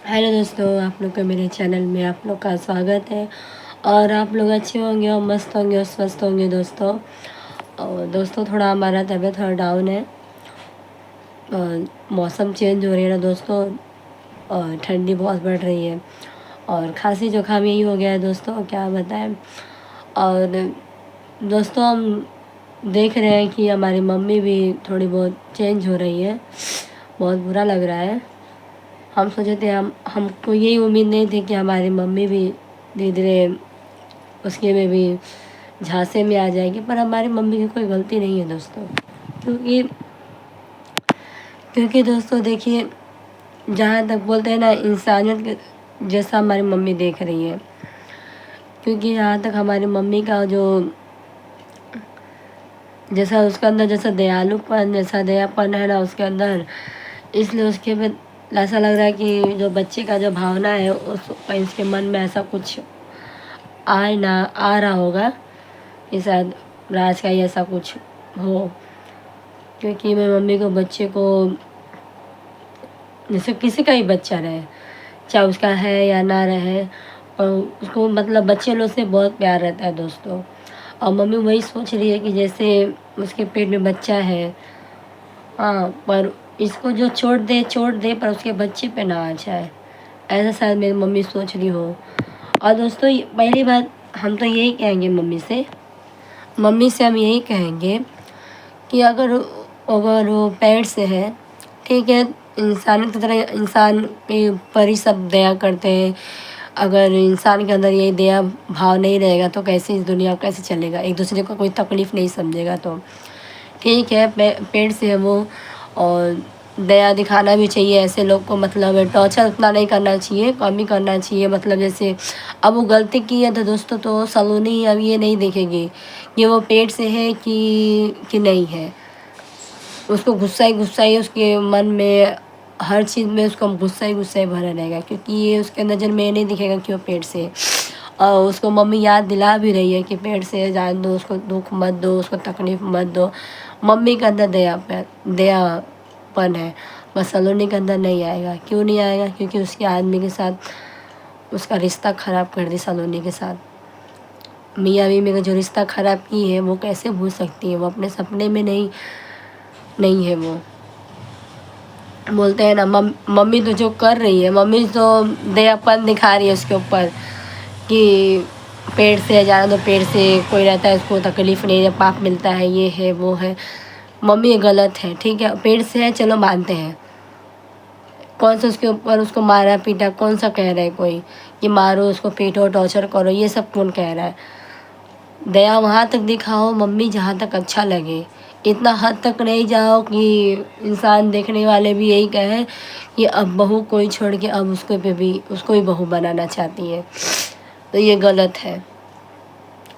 Hello दोस्तों, आप लोग का मेरे चैनल में आप लोग का स्वागत है। और आप लोग अच्छे होंगे और मस्त होंगे और स्वस्थ होंगे दोस्तों। और दोस्तों थोड़ा हमारा तबीयत थोड़ा डाउन है। मौसम चेंज हो रही है ना दोस्तों, और ठंडी बहुत बढ़ रही है और खांसी जुकाम यही हो गया है दोस्तों, क्या बताएं। और दोस्तों हम देख रहे हैं कि हमारी मम्मी भी थोड़ी बहुत चेंज हो रही है, बहुत बुरा लग रहा है। हम सोचे थे हमको यही उम्मीद नहीं थी कि हमारी मम्मी भी धीरे धीरे उसके में भी झांसे में आ जाएगी, पर हमारी मम्मी की कोई गलती नहीं है दोस्तों। क्योंकि क्योंकि दोस्तों देखिए, जहाँ तक बोलते हैं ना, इंसानियत के जैसा हमारी मम्मी देख रही है। क्योंकि यहाँ तक हमारी मम्मी का जो जैसा उसके अंदर जैसा दयालुपन जैसा दयापन है ना उसके अंदर, इसलिए उसके में ऐसा लग रहा है कि जो बच्चे का जो भावना है उस इसके मन में ऐसा कुछ आ रहा होगा कि शायद राज का ही ऐसा कुछ हो। क्योंकि मैं मम्मी को बच्चे को, जैसे किसी का ही बच्चा रहे, चाहे उसका है या ना रहे, और उसको मतलब बच्चे लोग से बहुत प्यार रहता है दोस्तों। और मम्मी वही सोच रही है कि जैसे उसके पेट में बच्चा है, हाँ, पर इसको जो छोड़ दे पर उसके बच्चे पे ना आ जाए, ऐसा शायद मेरी मम्मी सोच रही हो। और दोस्तों पहली बात हम तो यही कहेंगे मम्मी से हम यही कहेंगे कि अगर अगर वो पेड़ से है, ठीक है, इंसान की तरह इंसान के ऊपर ही सब दया करते हैं। अगर इंसान के अंदर यही दया भाव नहीं रहेगा तो कैसे इस दुनिया कैसे चलेगा, एक दूसरे को कोई तकलीफ़ नहीं समझेगा। तो ठीक है, पेड़ से है वो, और दया दिखाना भी चाहिए ऐसे लोग को, मतलब टॉर्चर उतना नहीं करना चाहिए, कम ही करना चाहिए। मतलब जैसे अब वो गलती की है तो दोस्तों, तो सलोनी अब ये नहीं देखेगी कि वो पेट से है कि नहीं है। उसको गुस्सा ही उसके मन में, हर चीज़ में उसको गुस्सा ही भरा रहेगा, क्योंकि ये उसके नज़र में ये नहीं दिखेगा कि वो पेट से है। और उसको मम्मी याद दिला भी रही है कि पेट से जान दो, उसको दुख मत दो, उसको तकलीफ़ मत दो। मम्मी के अंदर दयापन है, बस सलोनी के अंदर नहीं आएगा। क्यों नहीं आएगा? क्योंकि उसके आदमी के साथ उसका रिश्ता ख़राब कर दी सलोनी के साथ। मियाँ बीवी का जो रिश्ता ख़राब की है वो कैसे भूल सकती है? वो अपने सपने में नहीं है वो। बोलते हैं ना, मम्मी तो जो कर रही है, मम्मी तो दयापन दिखा रही है उसके ऊपर कि पेड़ से जाना, तो पेड़ से कोई रहता है उसको तकलीफ़ नहीं है, पाप मिलता है, ये है वो है। मम्मी ये गलत है, ठीक है, पेड़ से है चलो मानते हैं। कौन सा उसके ऊपर उसको मारा पीटा, कौन सा कह रहा है कोई कि मारो उसको, पीटो, टॉर्चर करो, ये सब कौन कह रहा है? दया वहाँ तक दिखाओ मम्मी जहाँ तक अच्छा लगे। इतना हद तक नहीं जाओ कि इंसान देखने वाले भी यही कहें कि अब बहू कोई छोड़ के अब उसको ही बहू बनाना चाहती है, तो ये गलत है।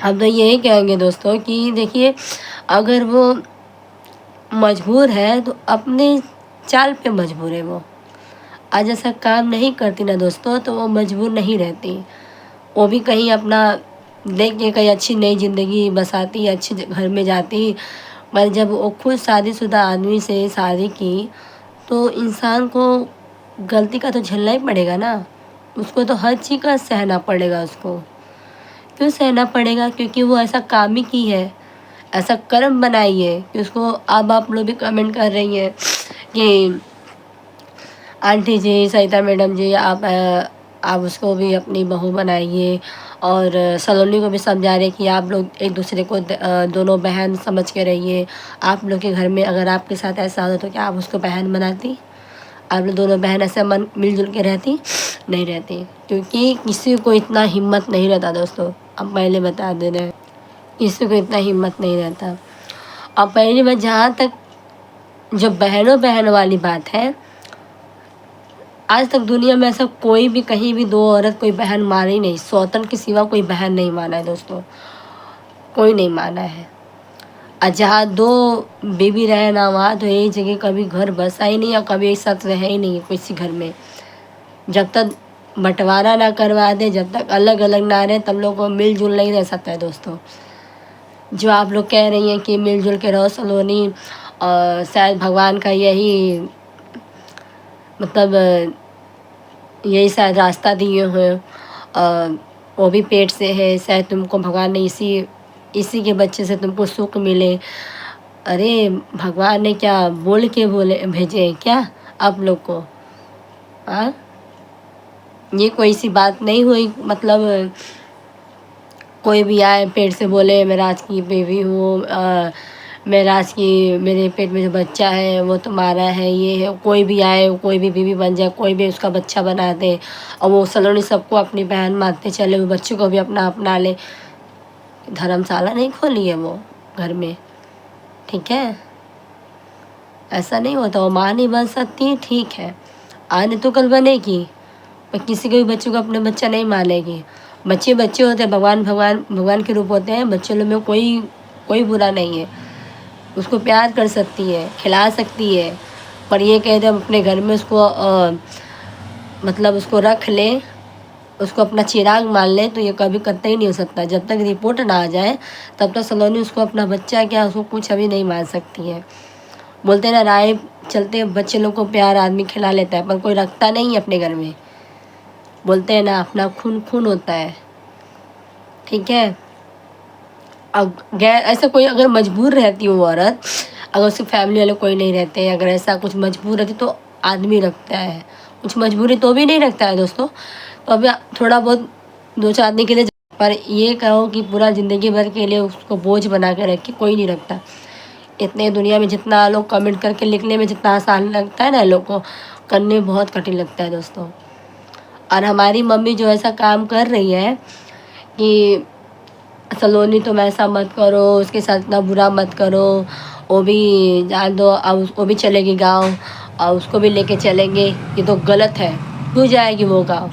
हम तो यही कहेंगे दोस्तों कि देखिए, अगर वो मजबूर है तो अपने चाल पे मजबूर है वो। आज ऐसा काम नहीं करती ना दोस्तों, तो वो मजबूर नहीं रहती। वो भी कहीं अपना देख के कहीं अच्छी नई ज़िंदगी बसाती, अच्छे घर में जाती। पर जब वो खुद शादीशुदा आदमी से शादी की, तो इंसान को गलती का तो झेलना ही पड़ेगा ना। उसको तो हर चीज़ का सहना पड़ेगा उसको। क्यों सहना पड़ेगा? क्योंकि वो ऐसा काम ही की है, ऐसा कर्म बनाई है कि उसको। अब आप लोग भी कमेंट कर रही हैं कि आंटी जी, सरिता मैडम जी, आप उसको भी अपनी बहू बनाइए। और सलोनी को भी समझा रहे कि आप लोग एक दूसरे को दोनों बहन समझ के रहिए। आप लोग के घर में अगर आपके साथ ऐसा होता तो क्या आप उसको बहन बनाती? आप लोग दोनों बहन ऐसे मिलजुल के रहती? नहीं रहती। क्योंकि किसी को इतना हिम्मत नहीं रहता दोस्तों, अब पहले बता दे रहे हैं, किसी को इतना हिम्मत नहीं रहता। और पहली बात, जहाँ तक जो बहनों वाली बात है, आज तक दुनिया में ऐसा कोई भी कहीं भी दो औरत कोई बहन मानी नहीं, सौतन के सिवा कोई बहन नहीं माना है दोस्तों, कोई नहीं माना है। और जहाँ दो बीवी रहे ना, वहाँ तो एक जगह कभी घर बसा ही नहीं और कभी एक साथ रहे ही नहीं किसी घर में। जब तक बंटवारा ना करवा दे, जब तक अलग अलग ना रहे, तब लोग को मिलजुल नहीं रह सकता है दोस्तों। जो आप लोग कह रही हैं कि मिलजुल के रहो सलोनी, और शायद भगवान का यही मतलब यही शायद रास्ता दिए हैं। वो भी पेट से है, शायद तुमको भगवान ने इसी इसी के बच्चे से तुमको सुख मिले। अरे भगवान ने क्या बोल के बोले भेजे हैं क्या आप लोग को? हाँ, ये कोई सी बात नहीं हुई। मतलब कोई भी आए पेट से बोले मैं राज की बेबी हूँ, मैं राज की, मेरे पेट में जो बच्चा है वो तुम्हारा है, ये है। कोई भी आए, कोई भी बीवी बन जाए, कोई भी उसका बच्चा बना दे, और वो सलोनी सबको अपनी बहन मानते चले, वो बच्चों को भी अपना अपना ले। धर्मशाला नहीं खोली है वो घर में, ठीक है? ऐसा नहीं होता। वो माँ नहीं बन सकती, ठीक है, आज तो कल बनेगी, पर किसी के भी बच्चों को अपने बच्चा नहीं मानेगी। बच्चे बच्चे होते हैं, भगवान भगवान भगवान के रूप होते हैं। बच्चे लोग में कोई कोई बुरा नहीं है, उसको प्यार कर सकती है, खिला सकती है। पर ये कहते हम अपने घर में उसको मतलब उसको रख लें, उसको अपना चिराग मान लें, तो ये कभी कतई नहीं हो सकता। जब तक रिपोर्ट ना आ जाए तब तक सलोनी उसको अपना बच्चा क्या, उसको कुछ अभी नहीं मान सकती है। बोलते हैं ना, राय चलते बच्चे लोग को प्यार आदमी खिला लेता है, पर कोई रखता नहीं है अपने घर में। बोलते हैं ना, अपना खून खून होता है, ठीक है? अब गैर ऐसा कोई अगर मजबूर रहती हो औरत, अगर उसके फैमिली वाले कोई नहीं रहते, अगर ऐसा कुछ मजबूर रहती तो आदमी रखता है। कुछ मजबूरी तो भी नहीं रखता है दोस्तों। तो अभी थोड़ा बहुत 2-4 दिन के लिए, पर ये कहो कि पूरा ज़िंदगी भर के लिए उसको बोझ बना के रखे, कोई नहीं रखता। इतने दुनिया में जितना लोग कमेंट करके लिखने में जितना आसान लगता है ना, लोग को करने में बहुत कठिन लगता है दोस्तों। और हमारी मम्मी जो ऐसा काम कर रही है कि सलोनी तुम ऐसा मत करो, उसके साथ इतना बुरा मत करो, वो भी जान दो, अब वो भी चलेगी गाँव और उसको भी लेके चलेंगे, ये तो गलत है। क्यों जाएगी वो गाँव?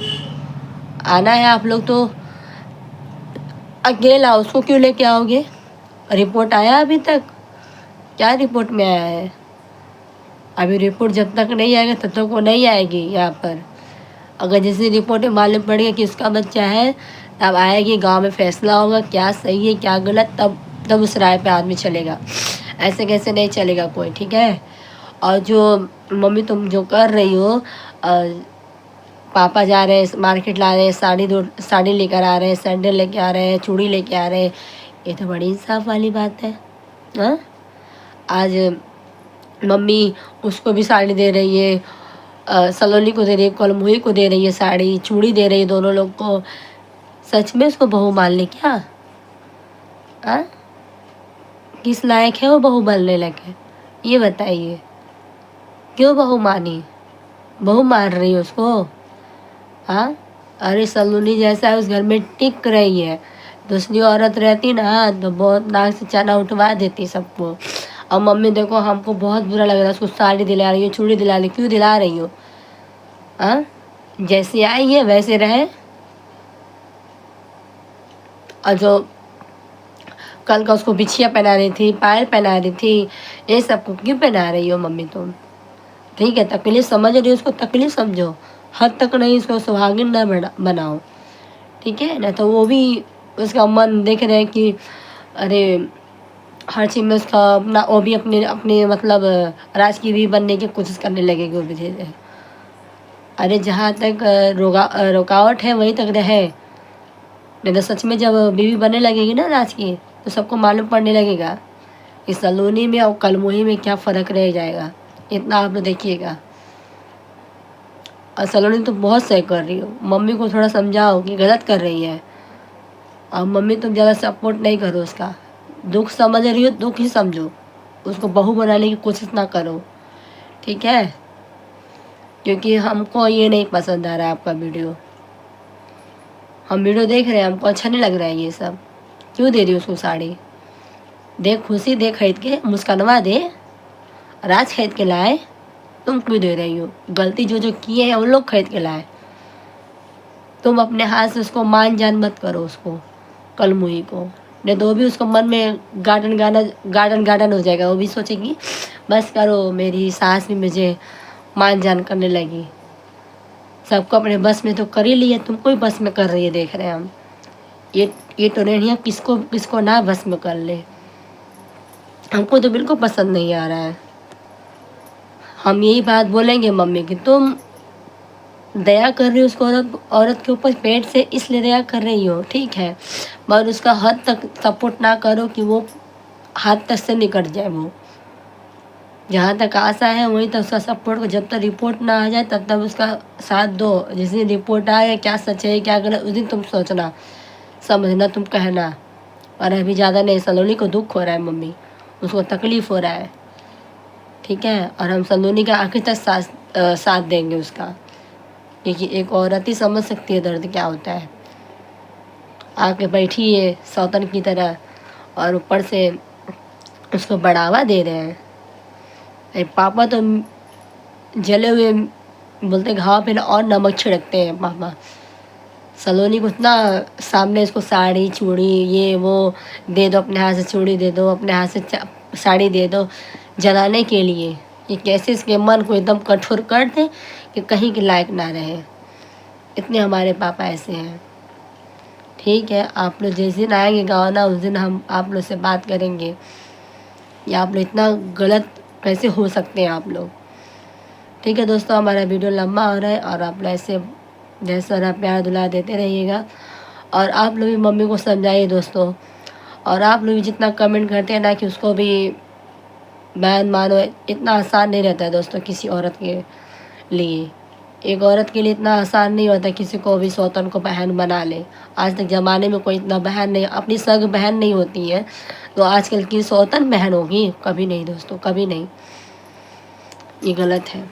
आना है आप लोग तो अकेला, उसको क्यों लेके आओगे? रिपोर्ट आया अभी तक? क्या रिपोर्ट में आया है? अभी रिपोर्ट जब तक नहीं आएगा तब तक वो नहीं आएगी यहाँ पर। अगर जैसे रिपोर्ट में मालूम पड़ेगा कि उसका बच्चा है, तब आएगी, गांव में फैसला होगा क्या सही है क्या गलत, तब तब उस राय पे आदमी चलेगा। ऐसे कैसे नहीं चलेगा कोई, ठीक है? और जो मम्मी तुम जो कर रही हो, पापा जा रहे हैं मार्केट, ला रहे हैं साड़ी लेकर आ रहे हैं, सैंडल लेके आ रहे हैं, चूड़ी लेके आ रहे हैं, ये तो बड़ी इंसाफ वाली बात है। हाँ, आज मम्मी उसको भी साड़ी दे रही है, सलोनी को दे रही है, कलमुही को दे रही है साड़ी, चूड़ी दे रही है दोनों लोग को। सच में उसको बहू मान ले क्या? हाँ, किस लायक है वो बहू बनने लगे, ये बताइए। क्यों बहू मानी? बहू मान रही है उसको? हाँ, अरे सलोनी जैसा है उस घर में टिक रही है। दूसरी औरत रहती ना तो बहुत नाक से चना उठवा देती सबको। और मम्मी देखो, हमको बहुत बुरा लग रहा है, उसको साड़ी दिला रही हो, चूड़ी दिला रही, क्यों दिला रही हो? हाँ, जैसी आई है वैसे रहे। और जो कल का उसको बिछिया पहना रही थी, पायल पहना रही थी, ये सब को क्यों पहना रही हो मम्मी तुम? ठीक है, तकलीफ समझ रही हो, उसको तकलीफ समझो, हद तक नहीं उसको सुहागिन ना बनाओ, ठीक है ना? तो वो भी उसका मन देख रहे हैं कि अरे हर चीज़ में उसका अपना, वो भी अपने अपने मतलब राज की भी बनने की कोशिश करने लगेगी वो भी धीरे। अरे जहाँ तक रुकावट है वहीं तक रहे, नहीं तो सच में जब बीवी बनने लगेगी ना राज की, तो सबको मालूम पड़ने लगेगा कि सलोनी में और कलमुही में क्या फ़र्क रह जाएगा। इतना आप लोग देखिएगा। और सलोनी तो बहुत सही कर रही हो, मम्मी को थोड़ा समझाओ कि गलत कर रही है। और मम्मी तुम ज़्यादा सपोर्ट नहीं करो उसका, दुख समझ रही हो दुख ही समझो, उसको बहू बनाने की कोशिश ना करो, ठीक है? क्योंकि हमको ये नहीं पसंद आ रहा है आपका वीडियो। हम वीडियो देख रहे हैं, हमको अच्छा नहीं लग रहा है ये सब। क्यों दे रही हो उसको साड़ी? दे, खुशी दे, खरीद के मुस्कनवा दे, राज खरीद के लाए, तुम क्यों दे रही हो? गलती जो जो किए हैं उन लोग खरीद के लाए। तुम अपने हाथ से उसको मान जान मत करो, उसको कलमुही को, नहीं तो वो भी उसको मन में गार्डन हो जाएगा। वो भी सोचेगी बस करो, मेरी सास भी मुझे मान जान करने लगी। सबको अपने बस में तो कर ही लिया, तुमको भी बस में कर रही है, देख रहे हैं हम। ये तो नहीं है किसको किसको ना बस में कर ले। हमको तो बिल्कुल पसंद नहीं आ रहा है। हम यही बात बोलेंगे मम्मी की, तुम दया कर रही हो उसको औरत के ऊपर पेट से, इसलिए दया कर रही हो, ठीक है, मगर उसका हद तक सपोर्ट ना करो कि वो हाथ तक से निकट जाए। वो जहाँ तक आशा है वहीं तक उसका सपोर्ट को, जब तक रिपोर्ट ना आ जाए तब तक उसका साथ दो। जिस दिन रिपोर्ट आए क्या सच है क्या गलत, उस दिन तुम सोचना, समझना, तुम कहना। और अभी ज़्यादा नहीं, सलोनी को दुख हो रहा है मम्मी, उसको तकलीफ़ हो रहा है, ठीक है, और हम सलोनी का आखिर तक साथ देंगे उसका, क्योंकि एक औरत ही समझ सकती है दर्द क्या होता है। आके बैठी है सौतन की तरह और ऊपर से उसको बढ़ावा दे रहे हैं। अरे पापा तो जले हुए बोलते घाव पे ना और नमक छिड़कते हैं पापा। सलोनी को इतना सामने इसको साड़ी चूड़ी ये वो दे दो, अपने हाथ से चूड़ी दे दो, अपने हाथ से साड़ी दे दो जलाने के लिए, कि कैसे इसके मन को एकदम कठोर कर दे कि कहीं के लायक ना रहे। इतने हमारे पापा ऐसे हैं, ठीक है। आप लोग जिस दिन आएंगे गाँव ना, उस दिन हम आप लोग से बात करेंगे या आप लोग इतना गलत कैसे हो सकते हैं आप लोग, ठीक है दोस्तों। हमारा वीडियो लंबा हो रहा है और आप लोग ऐसे ढेर सारा प्यार दुलार देते रहिएगा और आप लोग भी मम्मी को समझाइए दोस्तों। और आप लोग भी जितना कमेंट करते हैं ना कि उसको भी बहन मानो, इतना आसान नहीं रहता है दोस्तों किसी औरत के लिए। एक औरत के लिए इतना आसान नहीं होता किसी को भी सौतन को बहन बना ले। आज तक ज़माने में कोई इतना बहन नहीं, अपनी सग बहन नहीं होती है तो आजकल की सौतन बहन होगी, कभी नहीं दोस्तों, कभी नहीं, ये गलत है।